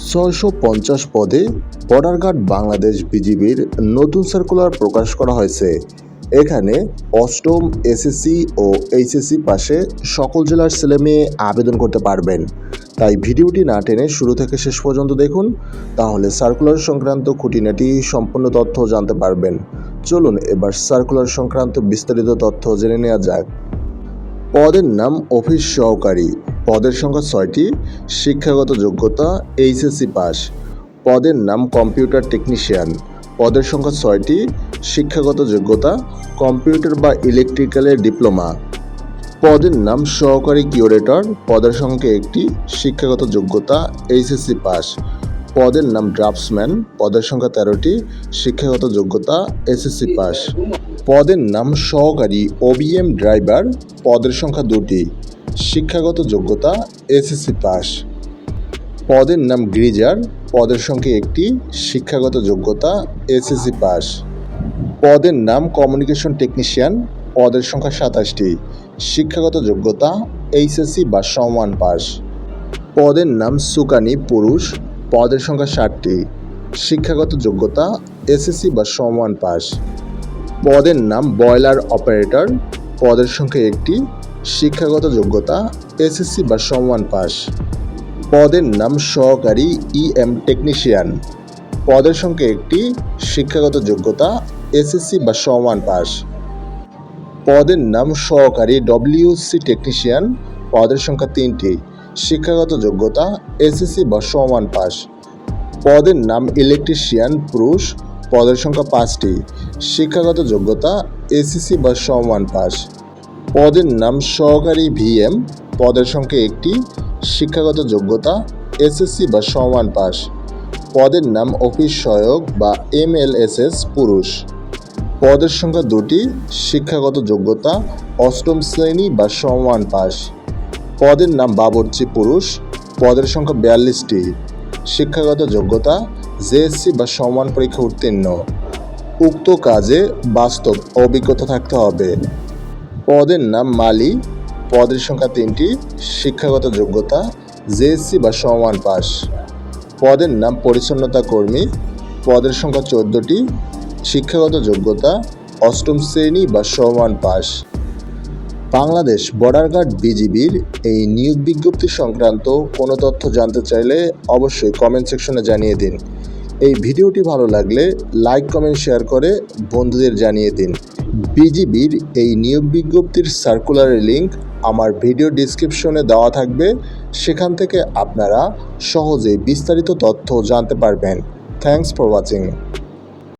650 পদে border guard Bangladesh বিজিবির নতুন সার্কুলার প্রকাশ করা হয়েছে। এখানে অষ্টম এসএসসি ও এইচএসসি পাশে সকল জেলার ছেলেমেয়ে আবেদন করতে পারবেন। তাই ভিডিওটি না টেনে শুরু থেকে শেষ পর্যন্ত দেখুন, তাহলে সার্কুলার সংক্রান্ত খুঁটিনাটি সম্পূর্ণ তথ্য জানতে পারবেন। চলুন এবার সার্কুলার সংক্রান্ত বিস্তারিত তথ্য জেনে নেওয়া যাক। পদের নাম অফিস সহকারী, পদের সংখ্যা 6টি, শিক্ষাগত যোগ্যতা এইচএসসি পাস। পদের নাম কম্পিউটার টেকনিশিয়ান, পদের সংখ্যা 6টি, শিক্ষাগত যোগ্যতা কম্পিউটার বা ইলেকট্রিক্যালের ডিপ্লোমা। পদের নাম সহকারী কিউরেটর, পদের সংখ্যা 1টি, শিক্ষাগত যোগ্যতা এইচএসসি পাস। পদের নাম ড্রাফটসম্যান, পদের সংখ্যা 13টি, শিক্ষাগত যোগ্যতা এসএসসি পাস। পদের নাম সহকারী ওবিএম ড্রাইভার, পদের সংখ্যা 2টি, শিক্ষাগত যোগ্যতা এসএসসি পাস। পদের নাম গ্রিজার, পদের সংখ্যা 1টি, শিক্ষাগত যোগ্যতা এসএসসি পাস। পদের নাম কমিউনিকেশন টেকনিশিয়ান, পদের সংখ্যা 27টি, শিক্ষাগত যোগ্যতা এইচএসসি বা সমমান পাস। পদের নাম সুকানি পুরুষ, পদের সংখ্যা 60টি, শিক্ষাগত যোগ্যতা এসএসসি বা সমমান পাস। পদের নাম বয়লার অপারেটর, পদের সংখ্যা 1টি, শিক্ষাগত যোগ্যতা এসএসসি বা সমমান পাস। পদের নাম সহকারী ইএম টেকনিশিয়ান, পদের সংখ্যা 1টি, শিক্ষাগত যোগ্যতা এসএসসি বা সমমান পাস। পদের নাম সহকারী ডব্লিউসি টেকনিশিয়ান, পদের সংখ্যা 3টি, শিক্ষাগত যোগ্যতা এসএসসি বা সমমান পাস। পদের নাম ইলেকট্রিশিয়ান পুরুষ, পদের সংখ্যা 5টি, শিক্ষাগত যোগ্যতা এসএসসি বা সমমান পাস। পদের নাম সহকারী ভিএম, পদের সংখ্যা 1টি, শিক্ষাগত যোগ্যতা এসএসসি বা সমমান পাস। পদের নাম অফিস সহায়ক বা এমএলএসএস পুরুষ, পদের সংখ্যা 2টি, শিক্ষাগত যোগ্যতা অষ্টম শ্রেণী বা সমমান পাস। পদের নাম বাবুর্চি পুরুষ, পদের সংখ্যা 42টি, শিক্ষাগত যোগ্যতা জেএসসি বা সমমান পরীক্ষা উত্তীর্ণ। উক্ত কাজে বাস্তব অভিজ্ঞতা থাকতে হবে। পদের নাম মালি, পদের সংখ্যা 3টি, শিক্ষাগত যোগ্যতা জেএসসি বা সমমান পাস। পদের নাম পরিচ্ছন্নতা কর্মী, পদের সংখ্যা 14টি, শিক্ষাগত যোগ্যতা অষ্টম শ্রেণী বা সমমান পাস। বাংলাদেশ বর্ডার গার্ড বিজিবির এই নিয়োগ বিজ্ঞপ্তি সংক্রান্ত কোনো তথ্য জানতে চাইলে অবশ্যই কমেন্ট সেকশনে জানিয়ে দিন। এই ভিডিওটি ভালো লাগলে লাইক কমেন্ট শেয়ার করে বন্ধুদের জানিয়ে দিন। বিজিবির এই নিয়োগ বিজ্ঞপ্তির সার্কুলারের লিঙ্ক আমার ভিডিও ডিসক্রিপশনে দেওয়া থাকবে, সেখান থেকে আপনারা সহজেই বিস্তারিত তথ্য জানতে পারবেন। Thanks for watching.